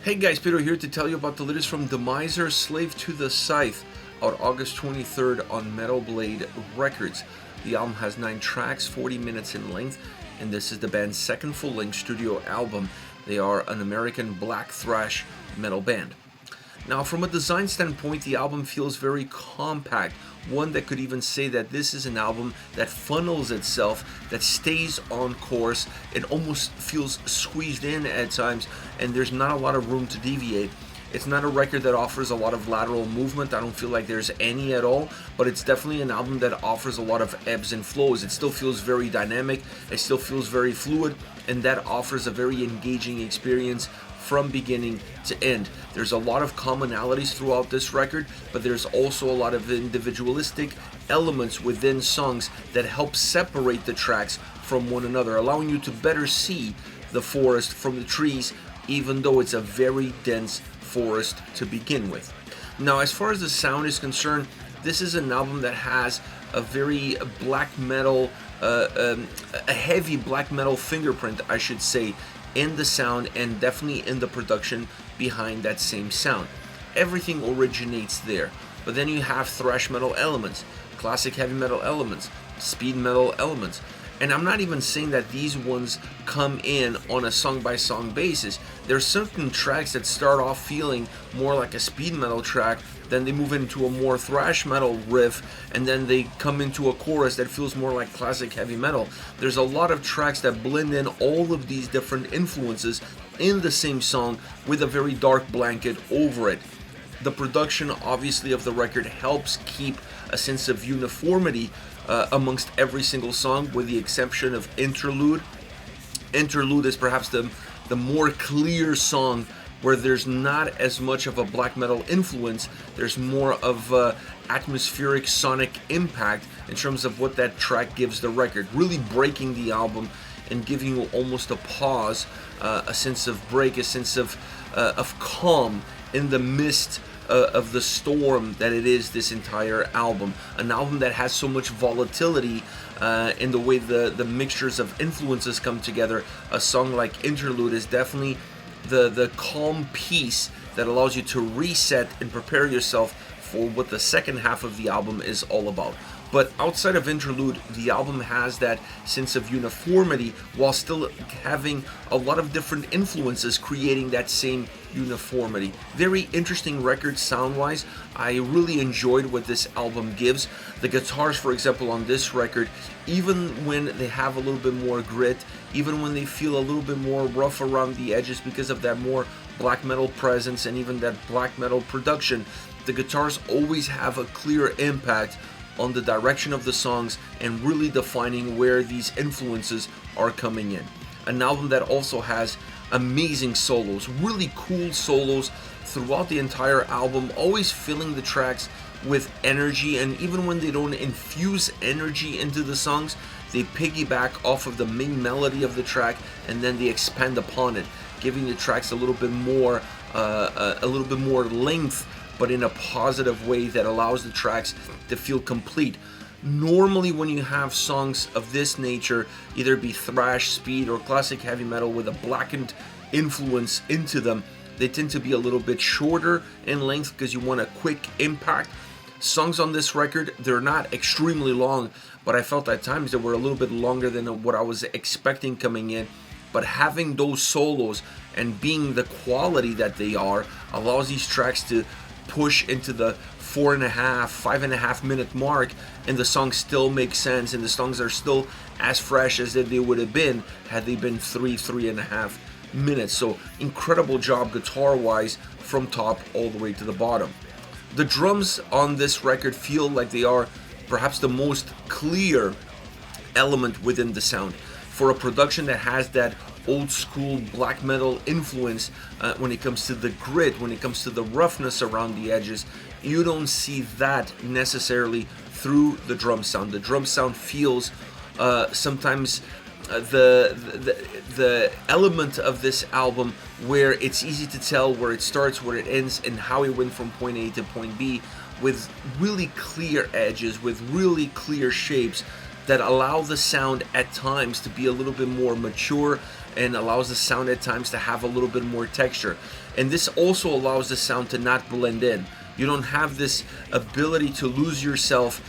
Hey guys, Peter here to tell you about the latest from Demiser, Slave to the Scythe, out August 23rd on Metal Blade Records. The album has 9 tracks, 40 minutes in length, and this is the band's second full-length studio album. They are an American black thrash metal band. Now, from a design standpoint, the album feels very compact. One that could even say that this is an album that funnels itself, that stays on course. It almost feels squeezed in at times, and there's not a lot of room to deviate. It's not a record that offers a lot of lateral movement. I don't feel like there's any at all, but it's definitely an album that offers a lot of ebbs and flows. It still feels very dynamic, it still feels very fluid, and that offers a very engaging experience from beginning to end. There's a lot of commonalities throughout this record, but there's also a lot of individualistic elements within songs that help separate the tracks from one another, allowing you to better see the forest from the trees, even though it's a very dense forest to begin with. Now, as far as the sound is concerned, this is an album that has a very black metal, a heavy black metal fingerprint, I should say, in the sound and definitely in the production behind that same sound. Everything originates there, but then you have thrash metal elements, classic heavy metal elements, speed metal elements, and I'm not even saying that these ones come in on a song-by-song basis. There are certain tracks that start off feeling more like a speed metal track, then they move into a more thrash metal riff, and then they come into a chorus that feels more like classic heavy metal. There's a lot of tracks that blend in all of these different influences in the same song with a very dark blanket over it. The production, obviously, of the record helps keep a sense of uniformity amongst every single song, with the exception of Interlude. Interlude is perhaps the more clear song where there's not as much of a black metal influence. There's more of atmospheric sonic impact in terms of what that track gives the record, really breaking the album and giving you almost a pause, a sense of break, a sense of calm in the midst of the storm that it is this entire album. An album that has so much volatility in the way the mixtures of influences come together. A song like Interlude is definitely the calm piece that allows you to reset and prepare yourself for what the second half of the album is all about. But outside of Interlude, the album has that sense of uniformity while still having a lot of different influences creating that same uniformity. Very interesting record sound-wise. I really enjoyed what this album gives. The guitars, for example, on this record, even when they have a little bit more grit, even when they feel a little bit more rough around the edges because of that more black metal presence and even that black metal production, the guitars always have a clear impact on the direction of the songs and really defining where these influences are coming in. An album that also has amazing solos, really cool solos throughout the entire album, always filling the tracks with energy, and even when they don't infuse energy into the songs, they piggyback off of the main melody of the track and then they expand upon it, giving the tracks a little bit more length, but in a positive way that allows the tracks to feel complete. Normally when you have songs of this nature, either be thrash, speed, or classic heavy metal with a blackened influence into them, they tend to be a little bit shorter in length because you want a quick impact. Songs on this record, they're not extremely long, but I felt at times they were a little bit longer than what I was expecting coming in. But having those solos and being the quality that they are allows these tracks to push into the 5.5 minute mark, and the songs still make sense, and the songs are still as fresh as they would have been had they been 3.5 minutes. So incredible job guitar wise from top all the way to the bottom. The drums on this record feel like they are perhaps the most clear element within the sound. For a production that has that old school black metal influence, when it comes to the grit, when it comes to the roughness around the edges, you don't see that necessarily through the drum sound. The drum sound feels sometimes the element of this album where it's easy to tell where it starts, where it ends, and how it went from point A to point B, with really clear edges, with really clear shapes that allow the sound at times to be a little bit more mature and allows the sound at times to have a little bit more texture. And this also allows the sound to not blend in. You don't have this ability to lose yourself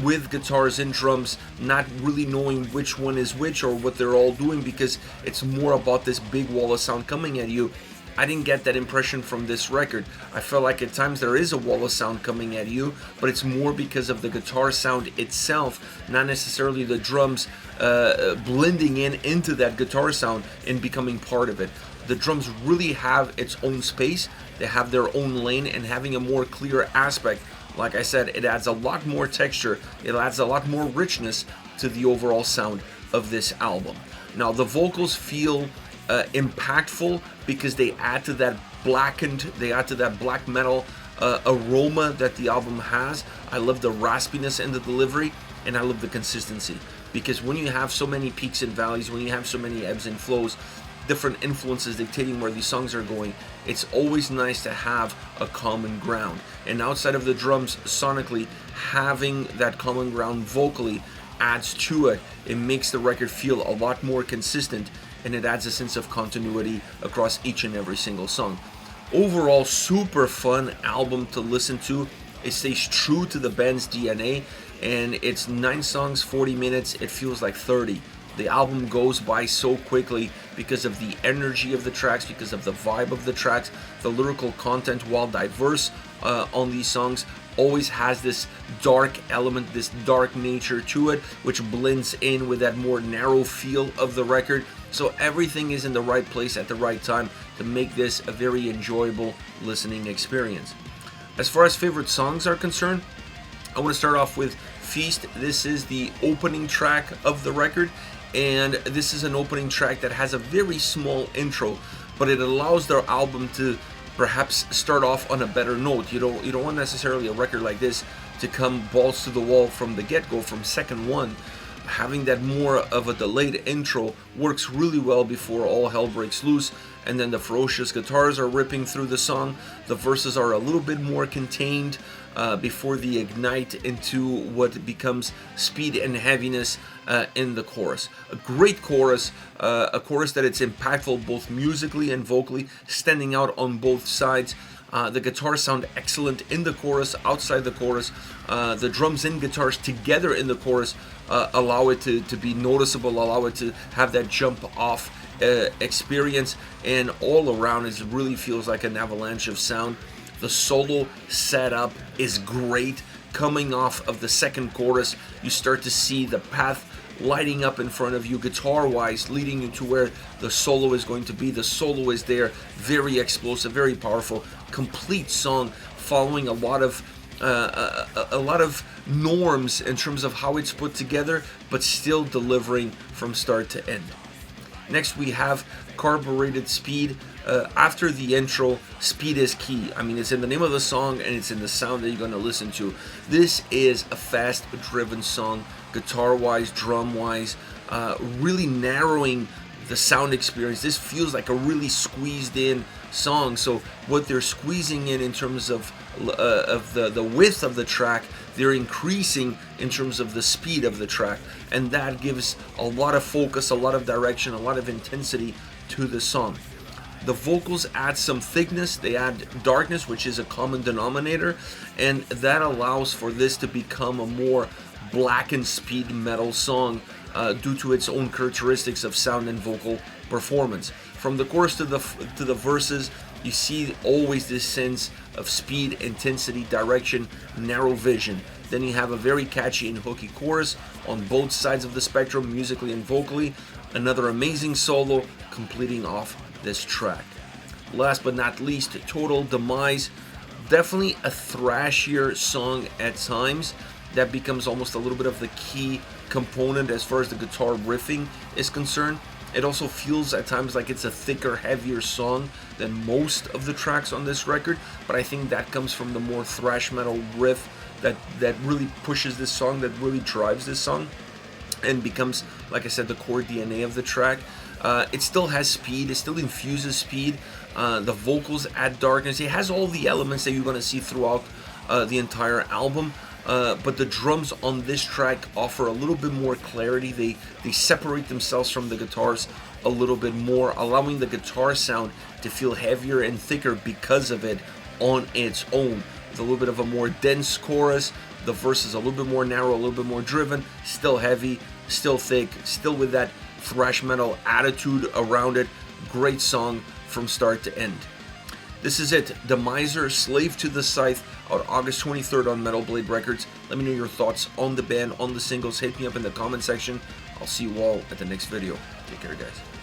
with guitars and drums, not really knowing which one is which or what they're all doing, because it's more about this big wall of sound coming at you. I didn't get that impression from this record. I felt like at times there is a wall of sound coming at you, but it's more because of the guitar sound itself, not necessarily the drums blending into that guitar sound and becoming part of it. The drums really have its own space, they have their own lane, and having a more clear aspect, like I said, it adds a lot more texture, it adds a lot more richness to the overall sound of this album. Now the vocals feel impactful because they add to that black metal aroma that the album has. I love the raspiness in the delivery, and I love the consistency, because when you have so many peaks and valleys, when you have so many ebbs and flows, different influences dictating where these songs are going, it's always nice to have a common ground. And outside of the drums, sonically, having that common ground vocally adds to it. It makes the record feel a lot more consistent, and it adds a sense of continuity across each and every single song. Overall, super fun album to listen to. It stays true to the band's DNA, and it's 9 songs, 40 minutes. It feels like 30. The album goes by so quickly because of the energy of the tracks, because of the vibe of the tracks. The lyrical content, while diverse on these songs, always has this dark element, this dark nature to it, which blends in with that more narrow feel of the record. So everything is in the right place at the right time to make this a very enjoyable listening experience. As far as favorite songs are concerned, I want to start off with Feast. This is the opening track of the record, and this is an opening track that has a very small intro, but it allows their album to perhaps start off on a better note. You don't want necessarily a record like this to come balls to the wall from the get-go, from second one. Having that more of a delayed intro works really well before all hell breaks loose, and then the ferocious guitars are ripping through the song. The verses are a little bit more contained before they ignite into what becomes speed and heaviness in the chorus. A great chorus, a chorus that it's impactful both musically and vocally, standing out on both sides. The guitars sound excellent in the chorus, outside the chorus. The drums and guitars together in the chorus allow it to be noticeable, allow it to have that jump off experience, and all around it really feels like an avalanche of sound. The solo setup is great. Coming off of the second chorus, you start to see the path lighting up in front of you guitar-wise, leading you to where the solo is going to be. The solo is there, very explosive, very powerful, complete song, following a lot of norms in terms of how it's put together, but still delivering from start to end. Next we have Carbureted Speed. After the intro, speed is key. I mean, it's in the name of the song and it's in the sound that you're going to listen to. This is a fast-driven song, guitar-wise, drum-wise, really narrowing the sound experience. This feels like a really squeezed-in song. So what they're squeezing in terms of the width of the track, they're increasing in terms of the speed of the track, and that gives a lot of focus, a lot of direction, a lot of intensity to the song. The vocals add some thickness, they add darkness, which is a common denominator, and that allows for this to become a more black and speed metal song due to its own characteristics of sound and vocal performance. From the chorus to the verses, you see always this sense of speed, intensity, direction, narrow vision. Then you have a very catchy and hooky chorus on both sides of the spectrum, musically and vocally. Another amazing solo completing off this track. Last but not least, Total Demise. Definitely a thrashier song at times. That becomes almost a little bit of the key component as far as the guitar riffing is concerned. It also feels at times like it's a thicker, heavier song than most of the tracks on this record, but I think that comes from the more thrash metal riff that really pushes this song, that really drives this song, and becomes, like I said, the core DNA of the track. It still has speed, it still infuses speed, the vocals add darkness, it has all the elements that you're going to see throughout the entire album. but the drums on this track offer a little bit more clarity. They separate themselves from the guitars a little bit more, allowing the guitar sound to feel heavier and thicker because of it on its own. With a little bit of a more dense chorus, the verse is a little bit more narrow, a little bit more driven, still heavy, still thick, still with that thrash metal attitude around it. Great song from start to end. This is it, Demiser, Slave to the Scythe, out August 23rd on Metal Blade Records. Let me know your thoughts on the band, on the singles. Hit me up in the comment section. I'll see you all at the next video. Take care, guys.